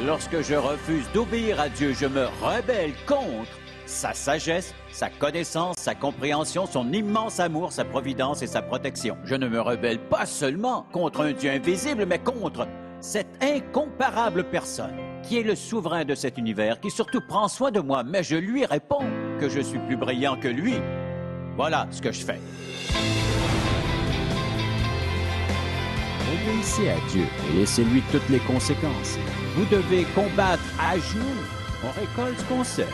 Lorsque je refuse d'obéir à Dieu, je me rebelle contre sa sagesse, sa connaissance, sa compréhension, son immense amour, sa providence et sa protection. Je ne me rebelle pas seulement contre un Dieu invisible, mais contre cette incomparable personne qui est le souverain de cet univers, qui surtout prend soin de moi, mais je lui réponds que je suis plus brillant que lui. Voilà ce que je fais. Obéissez à Dieu et laissez-lui toutes les conséquences. Vous devez combattre à genoux. On récolte ce qu'on sème.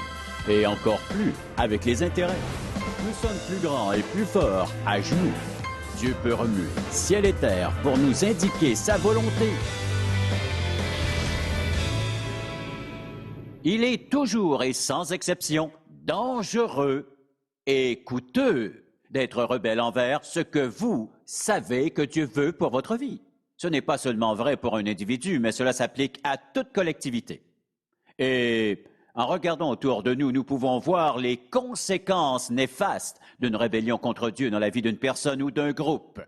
Et encore plus avec les intérêts. Nous sommes plus grands et plus forts à genoux. Dieu peut remuer ciel et terre pour nous indiquer sa volonté. Il est toujours et sans exception dangereux et coûteux d'être rebelle envers ce que vous savez que Dieu veut pour votre vie. Ce n'est pas seulement vrai pour un individu, mais cela s'applique à toute collectivité. Et en regardant autour de nous, nous pouvons voir les conséquences néfastes d'une rébellion contre Dieu dans la vie d'une personne ou d'un groupe.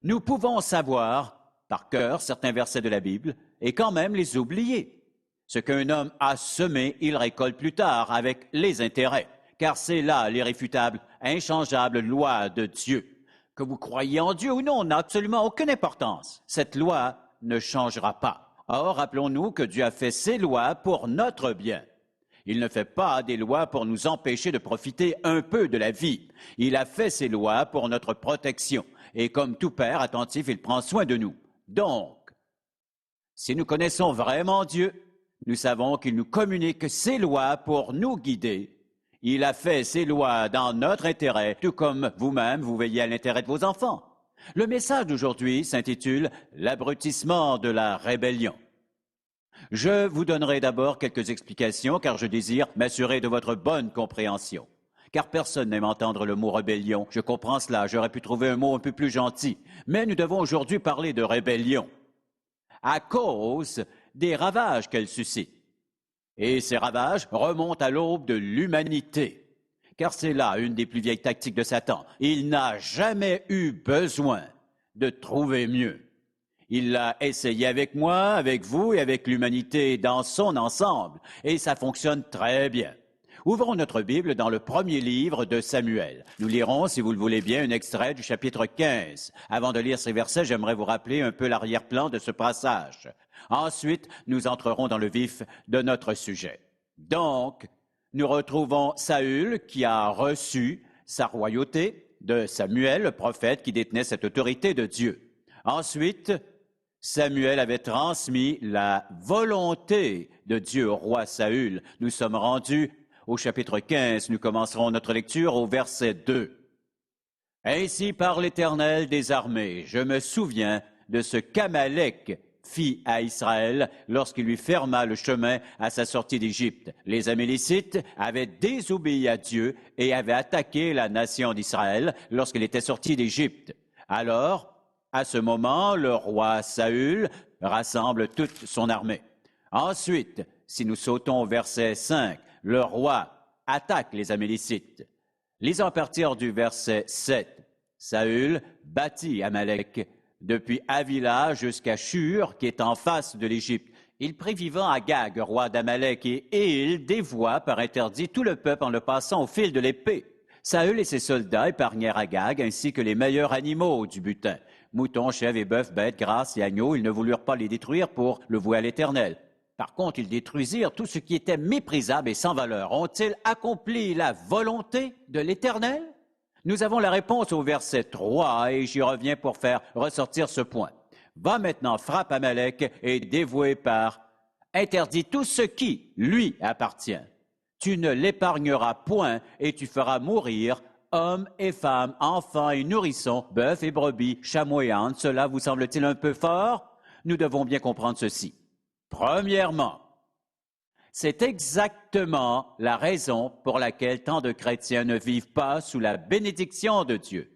Nous pouvons savoir par cœur certains versets de la Bible et quand même les oublier. Ce qu'un homme a semé, il récolte plus tard avec les intérêts, car c'est là l'irréfutable, inchangeable loi de Dieu. Que vous croyiez en Dieu ou non n'a absolument aucune importance. Cette loi ne changera pas. Or, rappelons-nous que Dieu a fait ses lois pour notre bien. Il ne fait pas des lois pour nous empêcher de profiter un peu de la vie. Il a fait ses lois pour notre protection. Et comme tout père attentif, il prend soin de nous. Donc, si nous connaissons vraiment Dieu, nous savons qu'il nous communique ses lois pour nous guider. Il a fait ses lois dans notre intérêt, tout comme vous-même, vous veillez à l'intérêt de vos enfants. Le message d'aujourd'hui s'intitule « L'abrutissement de la rébellion ». Je vous donnerai d'abord quelques explications, car je désire m'assurer de votre bonne compréhension. Car personne n'aime entendre le mot « rébellion ». Je comprends cela, j'aurais pu trouver un mot un peu plus gentil. Mais nous devons aujourd'hui parler de rébellion à cause des ravages qu'elle suscite. Et ces ravages remontent à l'aube de l'humanité. Car c'est là une des plus vieilles tactiques de Satan. Il n'a jamais eu besoin de trouver mieux. Il l'a essayé avec moi, avec vous et avec l'humanité dans son ensemble. Et ça fonctionne très bien. Ouvrons notre Bible dans le premier livre de Samuel. Nous lirons, si vous le voulez bien, un extrait du chapitre 15. Avant de lire ces versets, j'aimerais vous rappeler un peu l'arrière-plan de ce passage. Ensuite, nous entrerons dans le vif de notre sujet. Donc, nous retrouvons Saül qui a reçu sa royauté de Samuel, le prophète qui détenait cette autorité de Dieu. Ensuite, Samuel avait transmis la volonté de Dieu au roi Saül. Nous sommes rendus au chapitre 15. Nous commencerons notre lecture au verset 2. « Ainsi par l'Éternel des armées, je me souviens de ce qu'Amalek fit à Israël lorsqu'il lui ferma le chemin à sa sortie d'Égypte. Les Amélécites avaient désobéi à Dieu et avaient attaqué la nation d'Israël lorsqu'elle était sortie d'Égypte. Alors, à ce moment, le roi Saül rassemble toute son armée. Ensuite, si nous sautons au verset 5, le roi attaque les Amélécites. Lisons à partir du verset 7. Saül battit Amalek depuis Havila jusqu'à Shur, qui est en face de l'Égypte. Il prit vivant Agag, roi d'Amalek, et il dévoua par interdit tout le peuple en le passant au fil de l'épée. Saül et ses soldats épargnèrent Agag, ainsi que les meilleurs animaux du butin. Moutons, chèvres et bœufs, bêtes, grasses et agneaux, ils ne voulurent pas les détruire pour le vouer à l'Éternel. Par contre, ils détruisirent tout ce qui était méprisable et sans valeur. Ont-ils accompli la volonté de l'Éternel? Nous avons la réponse au verset 3 et j'y reviens pour faire ressortir ce point. Va maintenant, frappe Amalek et dévoué par interdit tout ce qui lui appartient. Tu ne l'épargneras point et tu feras mourir hommes et femmes, enfants et nourrissons, bœufs et brebis, chameaux et ânes. Cela vous semble-t-il un peu fort? Nous devons bien comprendre ceci. Premièrement, c'est exactement la raison pour laquelle tant de chrétiens ne vivent pas sous la bénédiction de Dieu.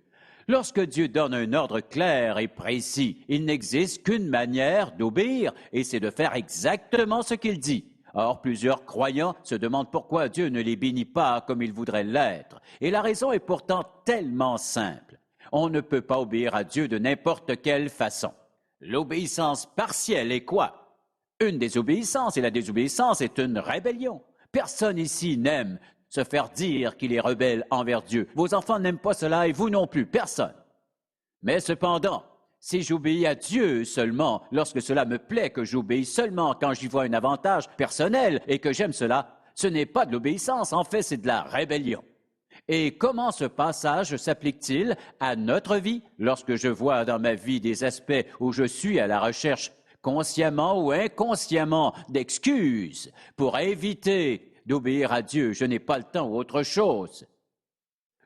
Lorsque Dieu donne un ordre clair et précis, il n'existe qu'une manière d'obéir, et c'est de faire exactement ce qu'il dit. Or, plusieurs croyants se demandent pourquoi Dieu ne les bénit pas comme il voudrait l'être. Et la raison est pourtant tellement simple. On ne peut pas obéir à Dieu de n'importe quelle façon. L'obéissance partielle est quoi? une désobéissance, et la désobéissance est une rébellion. Personne ici n'aime se faire dire qu'il est rebelle envers Dieu. Vos enfants n'aiment pas cela et vous non plus, personne. Mais cependant, si j'obéis à Dieu seulement lorsque cela me plaît, que j'obéis seulement quand j'y vois un avantage personnel et que j'aime cela, ce n'est pas de l'obéissance, en fait c'est de la rébellion. Et comment ce passage s'applique-t-il à notre vie lorsque je vois dans ma vie des aspects où je suis à la recherche consciemment ou inconsciemment d'excuses pour éviter d'obéir à Dieu, je n'ai pas le temps ou autre chose.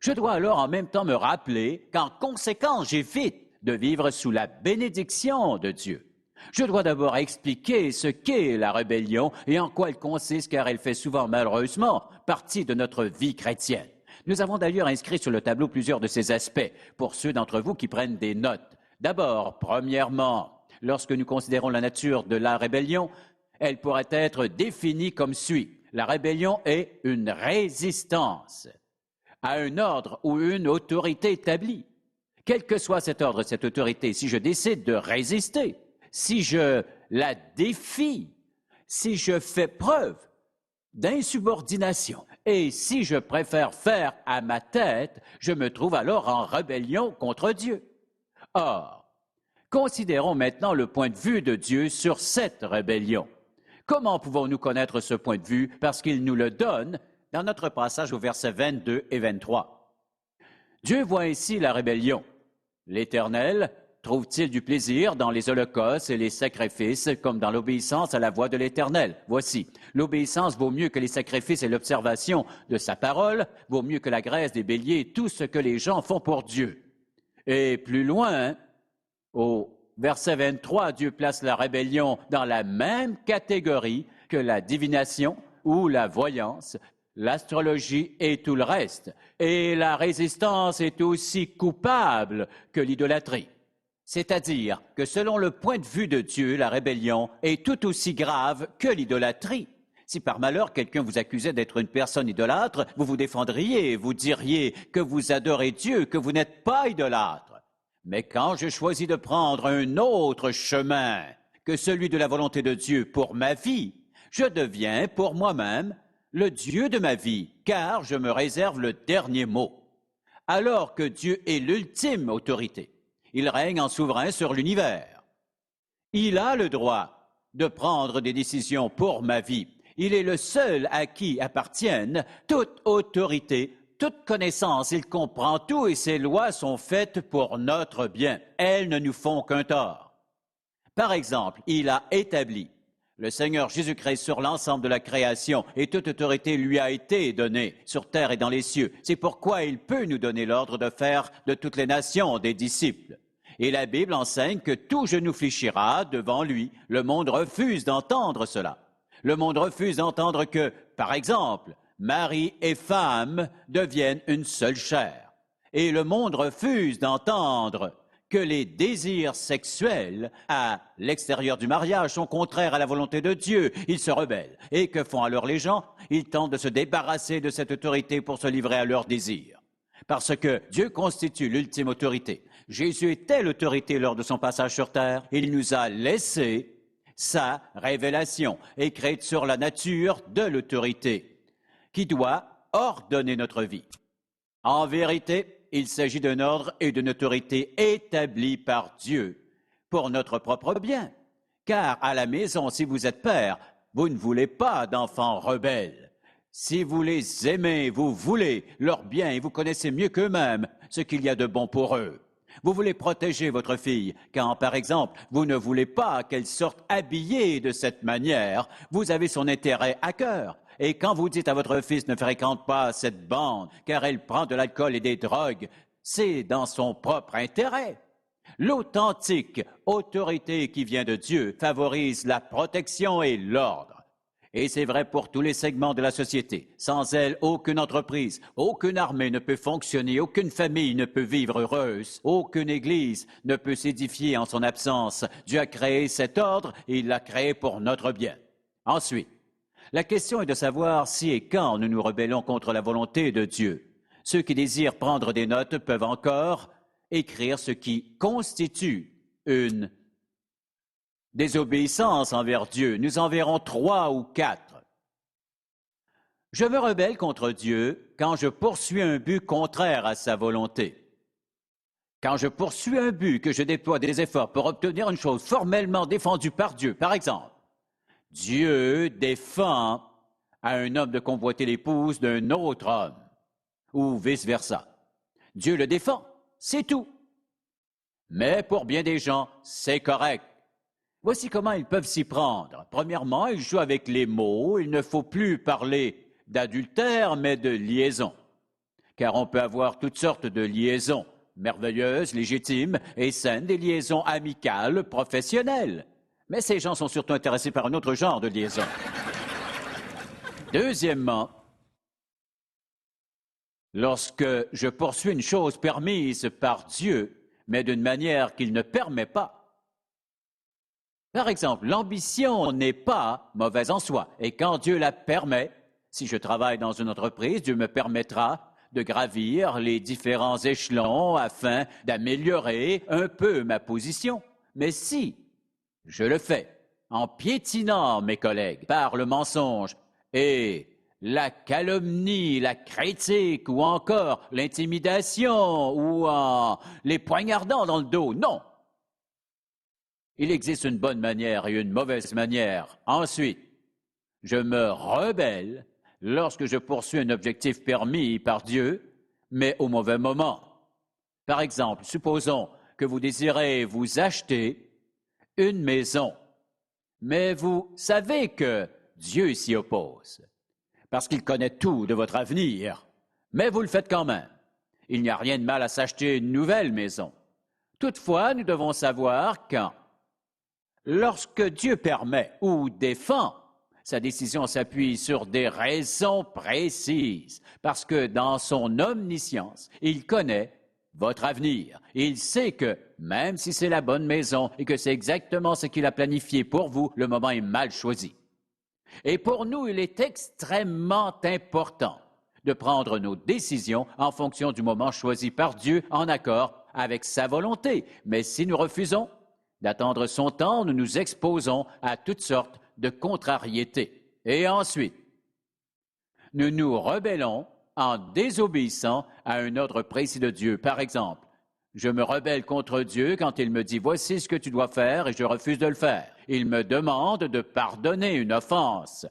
Je dois alors en même temps me rappeler qu'en conséquence, j'évite de vivre sous la bénédiction de Dieu. Je dois d'abord expliquer ce qu'est la rébellion et en quoi elle consiste, car elle fait souvent malheureusement partie de notre vie chrétienne. Nous avons d'ailleurs inscrit sur le tableau plusieurs de ces aspects pour ceux d'entre vous qui prennent des notes. D'abord, premièrement, lorsque nous considérons la nature de la rébellion, elle pourrait être définie comme suit. La rébellion est une résistance à un ordre ou une autorité établie. Quel que soit cet ordre, cette autorité, si je décide de résister, si je la défie, si je fais preuve d'insubordination et si je préfère faire à ma tête, je me trouve alors en rébellion contre Dieu. Or, considérons maintenant le point de vue de Dieu sur cette rébellion. Comment pouvons-nous connaître ce point de vue? Parce qu'il nous le donne dans notre passage au verset 22 et 23. Dieu voit ainsi la rébellion. L'Éternel trouve-t-il du plaisir dans les holocaustes et les sacrifices comme dans l'obéissance à la voix de l'Éternel? Voici, l'obéissance vaut mieux que les sacrifices et l'observation de sa parole, vaut mieux que la graisse des béliers et tout ce que les gens font pour Dieu. Et plus loin, au verset 23, Dieu place la rébellion dans la même catégorie que la divination ou la voyance, l'astrologie et tout le reste. Et la résistance est aussi coupable que l'idolâtrie. C'est-à-dire que selon le point de vue de Dieu, la rébellion est tout aussi grave que l'idolâtrie. Si par malheur quelqu'un vous accusait d'être une personne idolâtre, vous vous défendriez, vous diriez que vous adorez Dieu, que vous n'êtes pas idolâtre. Mais quand je choisis de prendre un autre chemin que celui de la volonté de Dieu pour ma vie, je deviens pour moi-même le Dieu de ma vie, car je me réserve le dernier mot. Alors que Dieu est l'ultime autorité, il règne en souverain sur l'univers. Il a le droit de prendre des décisions pour ma vie. Il est le seul à qui appartiennent toute autorité, toute connaissance. Il comprend tout et ses lois sont faites pour notre bien. Elles ne nous font qu'un tort. Par exemple, il a établi le Seigneur Jésus-Christ sur l'ensemble de la création et toute autorité lui a été donnée sur terre et dans les cieux. C'est pourquoi il peut nous donner l'ordre de faire de toutes les nations des disciples. Et la Bible enseigne que tout genou fléchira devant lui. Le monde refuse d'entendre cela. Le monde refuse d'entendre que, par exemple, mari et femme deviennent une seule chair. Et le monde refuse d'entendre que les désirs sexuels à l'extérieur du mariage sont contraires à la volonté de Dieu. Ils se rebellent. Et que font alors les gens? Ils tentent de se débarrasser de cette autorité pour se livrer à leurs désirs. Parce que Dieu constitue l'ultime autorité. Jésus était l'autorité lors de son passage sur terre. Il nous a laissé sa révélation, écrite sur la nature de l'autorité, qui doit ordonner notre vie. En vérité, il s'agit d'un ordre et d'une autorité établis par Dieu pour notre propre bien. Car à la maison, si vous êtes père, vous ne voulez pas d'enfants rebelles. Si vous les aimez, vous voulez leur bien et vous connaissez mieux qu'eux-mêmes ce qu'il y a de bon pour eux. Vous voulez protéger votre fille quand, par exemple, vous ne voulez pas qu'elle sorte habillée de cette manière. Vous avez son intérêt à cœur. Et quand vous dites à votre fils ne fréquente pas cette bande car elle prend de l'alcool et des drogues, c'est dans son propre intérêt. L'authentique autorité qui vient de Dieu favorise la protection et l'ordre. Et c'est vrai pour tous les segments de la société. Sans elle, aucune entreprise, aucune armée ne peut fonctionner, aucune famille ne peut vivre heureuse, aucune église ne peut s'édifier en son absence. Dieu a créé cet ordre et il l'a créé pour notre bien. Ensuite, la question est de savoir si et quand nous nous rebellons contre la volonté de Dieu. Ceux qui désirent prendre des notes peuvent encore écrire ce qui constitue une désobéissance envers Dieu. Nous en verrons 3 ou 4. Je me rebelle contre Dieu quand je poursuis un but contraire à sa volonté. Quand je poursuis un but, que je déploie des efforts pour obtenir une chose formellement défendue par Dieu, par exemple, Dieu défend à un homme de convoiter l'épouse d'un autre homme, ou vice-versa. Dieu le défend, c'est tout. Mais pour bien des gens, c'est correct. Voici comment ils peuvent s'y prendre. Premièrement, ils jouent avec les mots. Il ne faut plus parler d'adultère, mais de liaison. Car on peut avoir toutes sortes de liaisons, merveilleuses, légitimes et saines, des liaisons amicales, professionnelles. Mais ces gens sont surtout intéressés par un autre genre de liaison. Deuxièmement, lorsque je poursuis une chose permise par Dieu, mais d'une manière qu'il ne permet pas. Par exemple, l'ambition n'est pas mauvaise en soi, et quand Dieu la permet, si je travaille dans une entreprise, Dieu me permettra de gravir les différents échelons afin d'améliorer un peu ma position. Mais si je le fais en piétinant mes collègues par le mensonge et la calomnie, la critique ou encore l'intimidation ou en les poignardant dans le dos, non. Il existe une bonne manière et une mauvaise manière. Ensuite, je me rebelle lorsque je poursuis un objectif permis par Dieu, mais au mauvais moment. Par exemple, supposons que vous désirez vous acheter une maison, mais vous savez que Dieu s'y oppose, parce qu'il connaît tout de votre avenir, mais vous le faites quand même. Il n'y a rien de mal à s'acheter une nouvelle maison. Toutefois, nous devons savoir quand, lorsque Dieu permet ou défend, sa décision s'appuie sur des raisons précises, parce que dans son omniscience, il connaît votre avenir. Il sait que, même si c'est la bonne maison et que c'est exactement ce qu'il a planifié pour vous, le moment est mal choisi. Et pour nous, il est extrêmement important de prendre nos décisions en fonction du moment choisi par Dieu, en accord avec sa volonté. Mais si nous refusons d'attendre son temps, nous nous exposons à toutes sortes de contrariétés. Et ensuite, nous nous rebellons en désobéissant à un ordre précis de Dieu. Par exemple, je me rebelle contre Dieu quand il me dit « Voici ce que tu dois faire » et je refuse de le faire. Il me demande de pardonner une offense,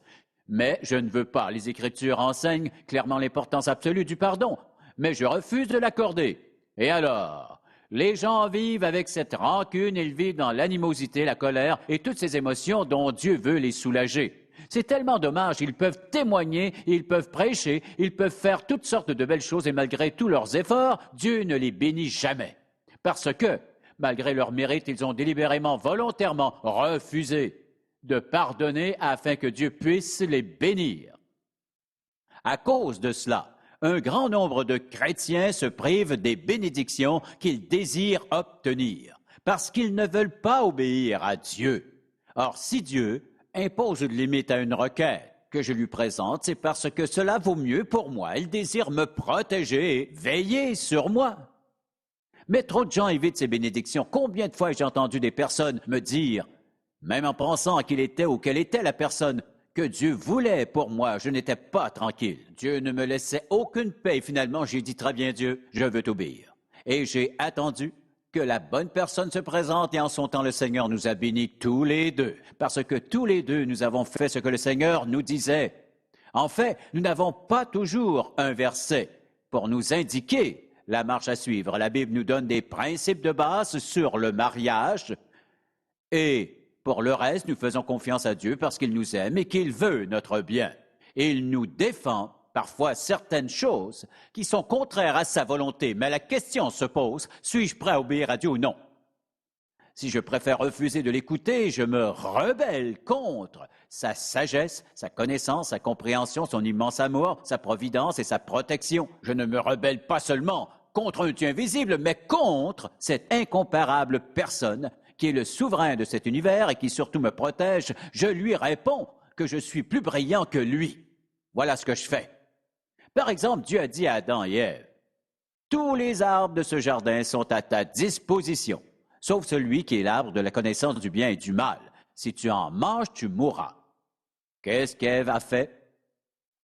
mais je ne veux pas. Les Écritures enseignent clairement l'importance absolue du pardon, mais je refuse de l'accorder. Et alors, les gens vivent avec cette rancune, ils vivent dans l'animosité, la colère et toutes ces émotions dont Dieu veut les soulager. C'est tellement dommage, ils peuvent témoigner, ils peuvent prêcher, ils peuvent faire toutes sortes de belles choses et malgré tous leurs efforts, Dieu ne les bénit jamais. Parce que, malgré leur mérite, ils ont délibérément, volontairement refusé de pardonner afin que Dieu puisse les bénir. À cause de cela, un grand nombre de chrétiens se privent des bénédictions qu'ils désirent obtenir, parce qu'ils ne veulent pas obéir à Dieu. Or, si Dieu impose une limite à une requête que je lui présente, c'est parce que cela vaut mieux pour moi. Il désire me protéger et veiller sur moi. Mais trop de gens évitent ces bénédictions. Combien de fois j'ai entendu des personnes me dire, même en pensant à qu'il était ou quelle était la personne que Dieu voulait pour moi, je n'étais pas tranquille. Dieu ne me laissait aucune paix. Et finalement, j'ai dit, très bien Dieu, je veux t'obéir. Et j'ai attendu que la bonne personne se présente et en son temps, le Seigneur nous a bénis tous les deux. Parce que tous les deux, nous avons fait ce que le Seigneur nous disait. En fait, nous n'avons pas toujours un verset pour nous indiquer la marche à suivre. La Bible nous donne des principes de base sur le mariage et pour le reste, nous faisons confiance à Dieu parce qu'il nous aime et qu'il veut notre bien. Et il nous défend parfois certaines choses qui sont contraires à sa volonté. Mais la question se pose, suis-je prêt à obéir à Dieu ou non? Si je préfère refuser de l'écouter, je me rebelle contre sa sagesse, sa connaissance, sa compréhension, son immense amour, sa providence et sa protection. Je ne me rebelle pas seulement contre un Dieu invisible, mais contre cette incomparable personne qui est le souverain de cet univers et qui surtout me protège. Je lui réponds que je suis plus brillant que lui. Voilà ce que je fais. Par exemple, Dieu a dit à Adam et Ève, « Tous les arbres de ce jardin sont à ta disposition, sauf celui qui est l'arbre de la connaissance du bien et du mal. Si tu en manges, tu mourras. Qu'est-ce qu'Ève a fait?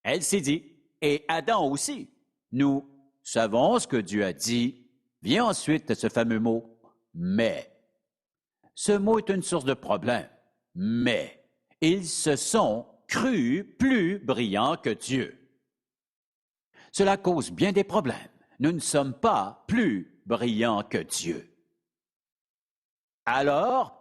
Elle s'est dit, et Adam aussi. Nous savons ce que Dieu a dit. Vient ensuite ce fameux mot « mais ». Ce mot est une source de problème. Mais ils se sont crus plus brillants que Dieu. Cela cause bien des problèmes. Nous ne sommes pas plus brillants que Dieu. Alors,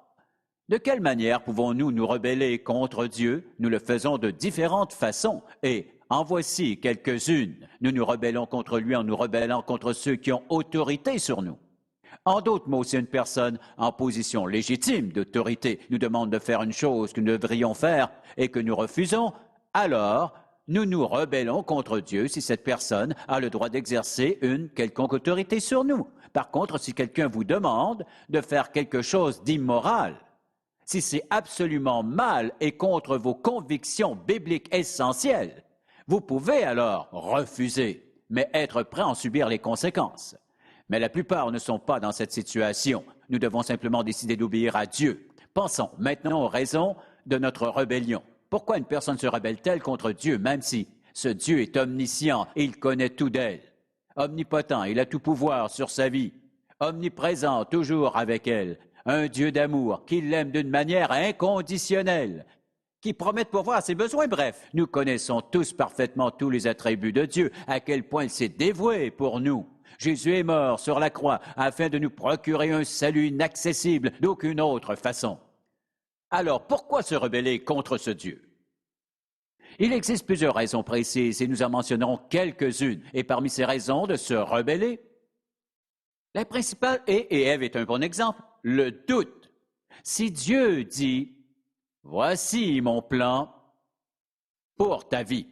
de quelle manière pouvons-nous nous rebeller contre Dieu? Nous le faisons de différentes façons et en voici quelques-unes. Nous nous rebellons contre lui en nous rebellant contre ceux qui ont autorité sur nous. En d'autres mots, si une personne en position légitime d'autorité nous demande de faire une chose que nous devrions faire et que nous refusons, alors nous nous rebellons contre Dieu si cette personne a le droit d'exercer une quelconque autorité sur nous. Par contre, si quelqu'un vous demande de faire quelque chose d'immoral, si c'est absolument mal et contre vos convictions bibliques essentielles, vous pouvez alors refuser, mais être prêt à en subir les conséquences. Mais la plupart ne sont pas dans cette situation. Nous devons simplement décider d'obéir à Dieu. Pensons maintenant aux raisons de notre rébellion. Pourquoi une personne se rebelle-t-elle contre Dieu, même si ce Dieu est omniscient et il connaît tout d'elle? Omnipotent, il a tout pouvoir sur sa vie. Omniprésent, toujours avec elle. Un Dieu d'amour qui l'aime d'une manière inconditionnelle, qui promet de pourvoir à ses besoins. Bref, nous connaissons tous parfaitement tous les attributs de Dieu, à quel point il s'est dévoué pour nous. Jésus est mort sur la croix afin de nous procurer un salut inaccessible d'aucune autre façon. Alors, pourquoi se rebeller contre ce Dieu? Il existe plusieurs raisons précises et nous en mentionnerons quelques-unes. Et parmi ces raisons de se rebeller, la principale est, et Ève est un bon exemple, le doute. Si Dieu dit « Voici mon plan pour ta vie »,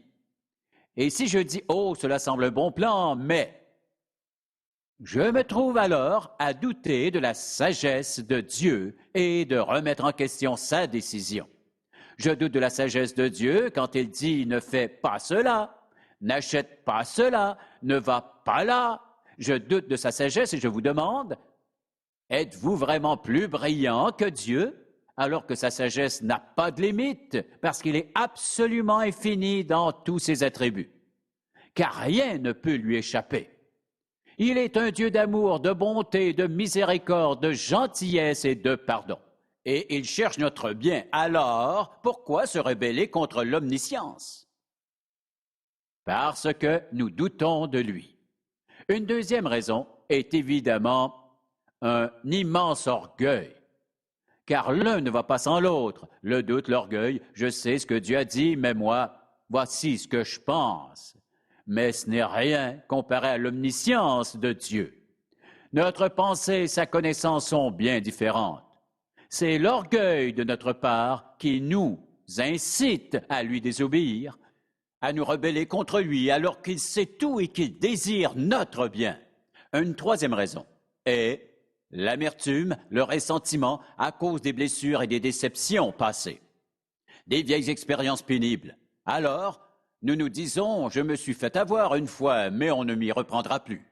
et si je dis « Oh, cela semble un bon plan, mais… » je me trouve alors à douter de la sagesse de Dieu et de remettre en question sa décision. Je doute de la sagesse de Dieu quand il dit « ne fais pas cela, n'achète pas cela, ne va pas là ». Je doute de sa sagesse et je vous demande, êtes-vous vraiment plus brillant que Dieu alors que sa sagesse n'a pas de limite parce qu'il est absolument infini dans tous ses attributs? Car rien ne peut lui échapper. Il est un Dieu d'amour, de bonté, de miséricorde, de gentillesse et de pardon. Et il cherche notre bien. Alors, pourquoi se rebeller contre l'omniscience? Parce que nous doutons de lui. Une deuxième raison est évidemment un immense orgueil. Car l'un ne va pas sans l'autre. Le doute, l'orgueil, je sais ce que Dieu a dit, mais moi, voici ce que je pense. Mais ce n'est rien comparé à l'omniscience de Dieu. Notre pensée et sa connaissance sont bien différentes. C'est l'orgueil de notre part qui nous incite à lui désobéir, à nous rebeller contre lui alors qu'il sait tout et qu'il désire notre bien. Une troisième raison est l'amertume, le ressentiment à cause des blessures et des déceptions passées, des vieilles expériences pénibles. Alors, nous nous disons, je me suis fait avoir une fois, mais on ne m'y reprendra plus.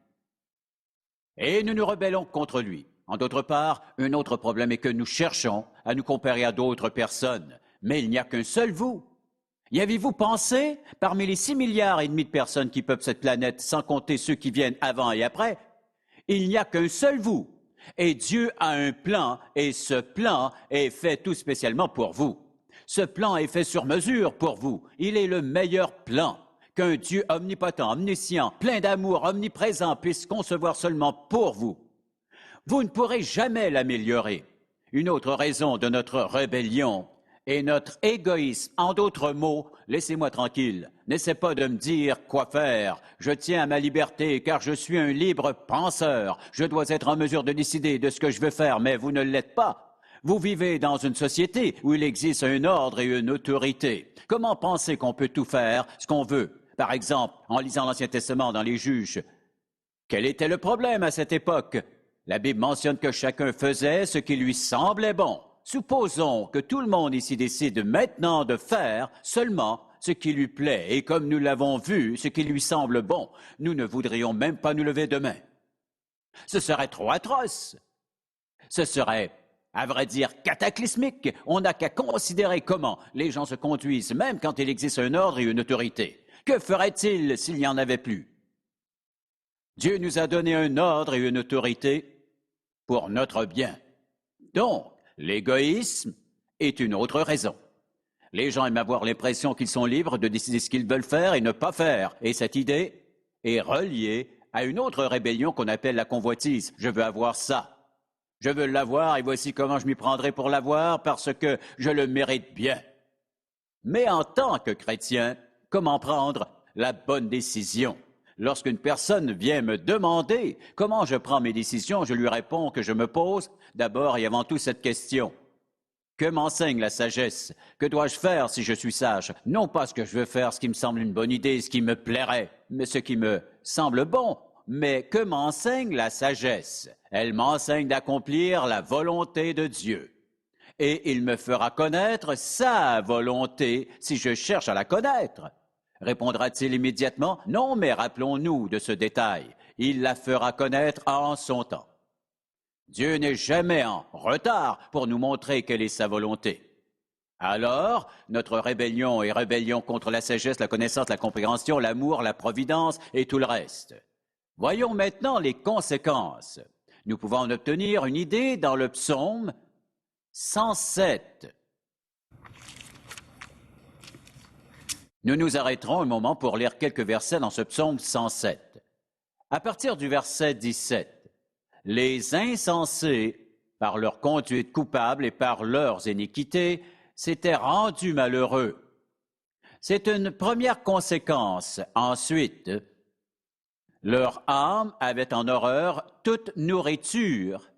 Et nous nous rebellons contre lui. En d'autre part, un autre problème est que nous cherchons à nous comparer à d'autres personnes, mais il n'y a qu'un seul vous. Y avez-vous pensé, parmi les 6,5 milliards de personnes qui peuplent cette planète, sans compter ceux qui viennent avant et après, il n'y a qu'un seul vous. Et Dieu a un plan, et ce plan est fait tout spécialement pour vous. Ce plan est fait sur mesure pour vous. Il est le meilleur plan qu'un Dieu omnipotent, omniscient, plein d'amour, omniprésent puisse concevoir seulement pour vous. Vous ne pourrez jamais l'améliorer. Une autre raison de notre rébellion est notre égoïsme. En d'autres mots, laissez-moi tranquille. N'essaie pas de me dire quoi faire. Je tiens à ma liberté car je suis un libre penseur. Je dois être en mesure de décider de ce que je veux faire, mais vous ne l'êtes pas. Vous vivez dans une société où il existe un ordre et une autorité. Comment penser qu'on peut tout faire, ce qu'on veut? Par exemple, en lisant l'Ancien Testament dans les Juges. Quel était le problème à cette époque? La Bible mentionne que chacun faisait ce qui lui semblait bon. Supposons que tout le monde ici décide maintenant de faire seulement ce qui lui plaît. Et comme nous l'avons vu, ce qui lui semble bon, nous ne voudrions même pas nous lever demain. Ce serait trop atroce. Ce serait à vrai dire cataclysmique. On n'a qu'à considérer comment les gens se conduisent, même quand il existe un ordre et une autorité. Que ferait-il s'il n'y en avait plus? Dieu nous a donné un ordre et une autorité pour notre bien. Donc, l'égoïsme est une autre raison. Les gens aiment avoir l'impression qu'ils sont libres de décider ce qu'ils veulent faire et ne pas faire. Et cette idée est reliée à une autre rébellion qu'on appelle la convoitise. Je veux avoir ça. Je veux l'avoir et voici comment je m'y prendrai pour l'avoir parce que je le mérite bien. Mais en tant que chrétien, comment prendre la bonne décision? Lorsqu'une personne vient me demander comment je prends mes décisions, je lui réponds que je me pose d'abord et avant tout cette question. Que m'enseigne la sagesse? Que dois-je faire si je suis sage? Non pas ce que je veux faire, ce qui me semble une bonne idée, ce qui me plairait, mais ce qui me semble bon. Mais que m'enseigne la sagesse? Elle m'enseigne d'accomplir la volonté de Dieu. Et il me fera connaître sa volonté si je cherche à la connaître. Répondra-t-il immédiatement? Non, mais rappelons-nous de ce détail. Il la fera connaître en son temps. Dieu n'est jamais en retard pour nous montrer quelle est sa volonté. Alors, notre rébellion est rébellion contre la sagesse, la connaissance, la compréhension, l'amour, la providence et tout le reste. Voyons maintenant les conséquences. Nous pouvons en obtenir une idée dans le psaume 107. Nous nous arrêterons un moment pour lire quelques versets dans ce psaume 107. À partir du verset 17, les insensés, par leur conduite coupable et par leurs iniquités, s'étaient rendus malheureux. C'est une première conséquence. Ensuite, leur âme avait en horreur toute nourriture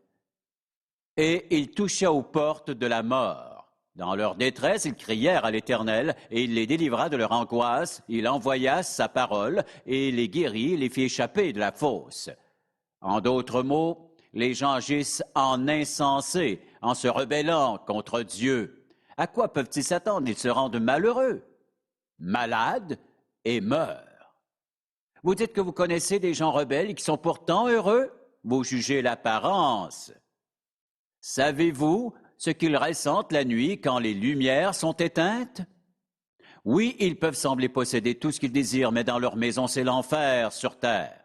et ils touchaient aux portes de la mort. Dans leur détresse, ils crièrent à l'Éternel, et il les délivra de leur angoisse. Il envoya sa parole, et les guérit, et les fit échapper de la fosse. En d'autres mots, les gens agissent en insensés, en se rebellant contre Dieu. À quoi peuvent-ils s'attendre? Ils se rendent malheureux, malades et meurent. Vous dites que vous connaissez des gens rebelles qui sont pourtant heureux? Vous jugez l'apparence. Savez-vous ce qu'ils ressentent la nuit quand les lumières sont éteintes? Oui, ils peuvent sembler posséder tout ce qu'ils désirent, mais dans leur maison, c'est l'enfer sur terre.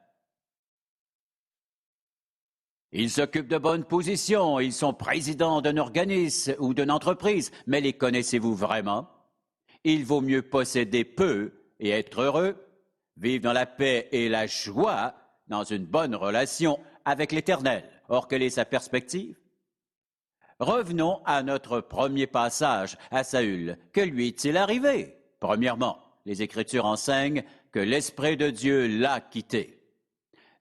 Ils occupent de bonnes positions, ils sont présidents d'un organisme ou d'une entreprise, mais les connaissez-vous vraiment? Il vaut mieux posséder peu et être heureux, vivre dans la paix et la joie, dans une bonne relation avec l'Éternel. Or, quelle est sa perspective? Revenons à notre premier passage, à Saül. Que lui est-il arrivé? Premièrement, les Écritures enseignent que l'Esprit de Dieu l'a quitté,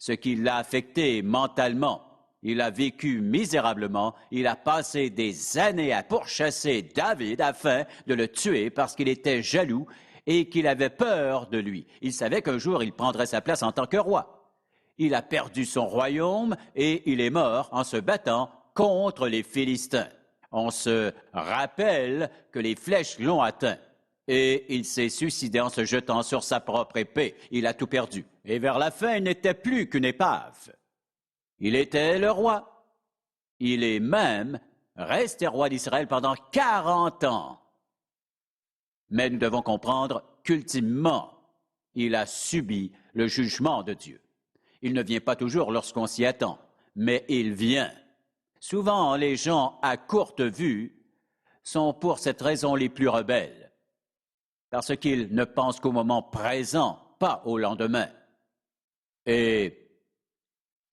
ce qui l'a affecté mentalement. Il a vécu misérablement, il a passé des années à pourchasser David afin de le tuer parce qu'il était jaloux et qu'il avait peur de lui. Il savait qu'un jour il prendrait sa place en tant que roi. Il a perdu son royaume et il est mort en se battant contre les Philistins. On se rappelle que les flèches l'ont atteint et il s'est suicidé en se jetant sur sa propre épée. Il a tout perdu. Et vers la fin, il n'était plus qu'une épave. Il était le roi. Il est même resté roi d'Israël pendant 40 ans. Mais nous devons comprendre qu'ultimement, il a subi le jugement de Dieu. Il ne vient pas toujours lorsqu'on s'y attend, mais il vient. Souvent, les gens à courte vue sont pour cette raison les plus rebelles, parce qu'ils ne pensent qu'au moment présent, pas au lendemain. Et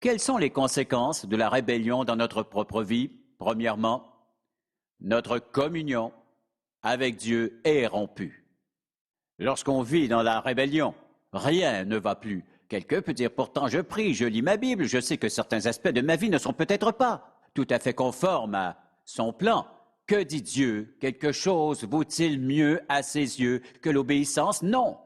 quelles sont les conséquences de la rébellion dans notre propre vie? Premièrement, notre communion avec Dieu est rompue. Lorsqu'on vit dans la rébellion, rien ne va plus. Quelqu'un peut dire, pourtant je prie, je lis ma Bible, je sais que certains aspects de ma vie ne sont peut-être pas tout à fait conformes à son plan. Que dit Dieu? Quelque chose vaut-il mieux à ses yeux que l'obéissance? Non.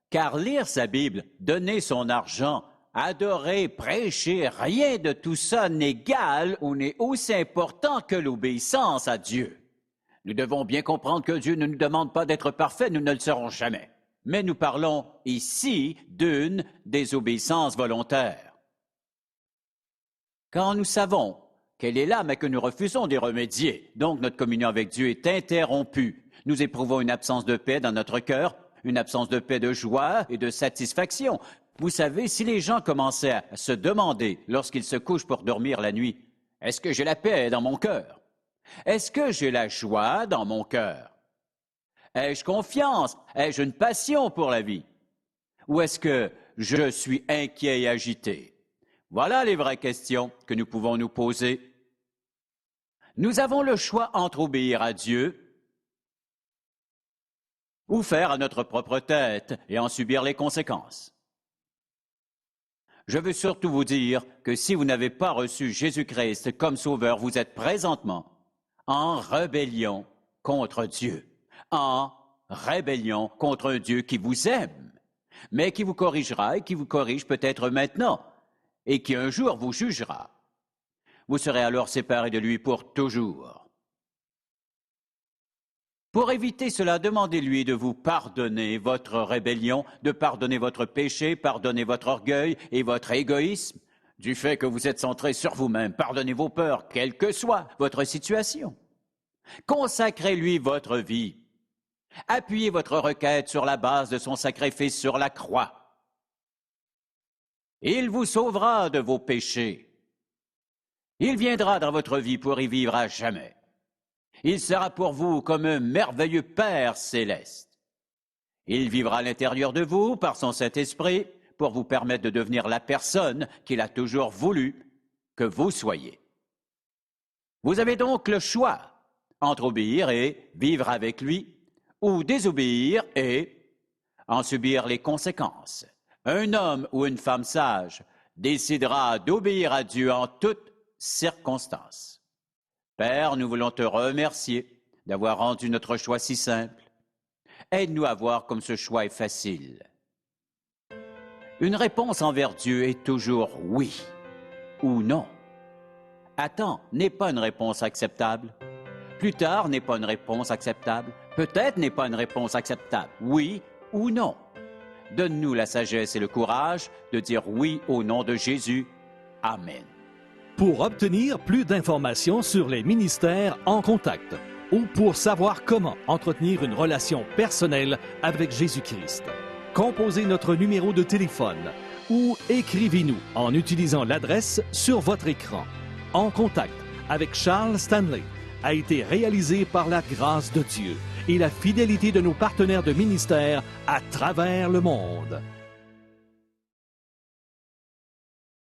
Car lire sa Bible, donner son argent, adorer, prêcher, rien de tout ça n'égale ou n'est aussi important que l'obéissance à Dieu. Nous devons bien comprendre que Dieu ne nous demande pas d'être parfaits, nous ne le serons jamais. Mais nous parlons ici d'une désobéissance volontaire. Quand nous savons qu'elle est là, mais que nous refusons d'y remédier. Donc notre communion avec Dieu est interrompue. Nous éprouvons une absence de paix dans notre cœur, une absence de paix, de joie et de satisfaction. Vous savez, si les gens commençaient à se demander, lorsqu'ils se couchent pour dormir la nuit, « Est-ce que j'ai la paix dans mon cœur? Est-ce que j'ai la joie dans mon cœur? Ai-je confiance? Ai-je une passion pour la vie? Ou est-ce que je suis inquiet et agité? » Voilà les vraies questions que nous pouvons nous poser. Nous avons le choix entre obéir à Dieu ou faire à notre propre tête et en subir les conséquences. Je veux surtout vous dire que si vous n'avez pas reçu Jésus-Christ comme sauveur, vous êtes présentement en rébellion contre Dieu, en rébellion contre un Dieu qui vous aime, mais qui vous corrigera et qui vous corrige peut-être maintenant et qui un jour vous jugera. Vous serez alors séparés de lui pour toujours. Pour éviter cela, demandez-lui de vous pardonner votre rébellion, de pardonner votre péché, pardonner votre orgueil et votre égoïsme, du fait que vous êtes centré sur vous-même. Pardonnez vos peurs, quelle que soit votre situation. Consacrez-lui votre vie. Appuyez votre requête sur la base de son sacrifice sur la croix. Il vous sauvera de vos péchés. Il viendra dans votre vie pour y vivre à jamais. Il sera pour vous comme un merveilleux Père céleste. Il vivra à l'intérieur de vous par son Saint-Esprit pour vous permettre de devenir la personne qu'il a toujours voulu que vous soyez. Vous avez donc le choix entre obéir et vivre avec lui ou désobéir et en subir les conséquences. Un homme ou une femme sage décidera d'obéir à Dieu en toutes circonstances. Père, nous voulons te remercier d'avoir rendu notre choix si simple. Aide-nous à voir comme ce choix est facile. Une réponse envers Dieu est toujours oui ou non. Attends n'est pas une réponse acceptable. Plus tard n'est pas une réponse acceptable. Peut-être n'est pas une réponse acceptable. Oui ou non. Donne-nous la sagesse et le courage de dire oui au nom de Jésus. Amen. Pour obtenir plus d'informations sur les ministères En Contact ou pour savoir comment entretenir une relation personnelle avec Jésus-Christ, composez notre numéro de téléphone ou écrivez-nous en utilisant l'adresse sur votre écran. En Contact avec Charles Stanley a été réalisé par la grâce de Dieu et la fidélité de nos partenaires de ministère à travers le monde.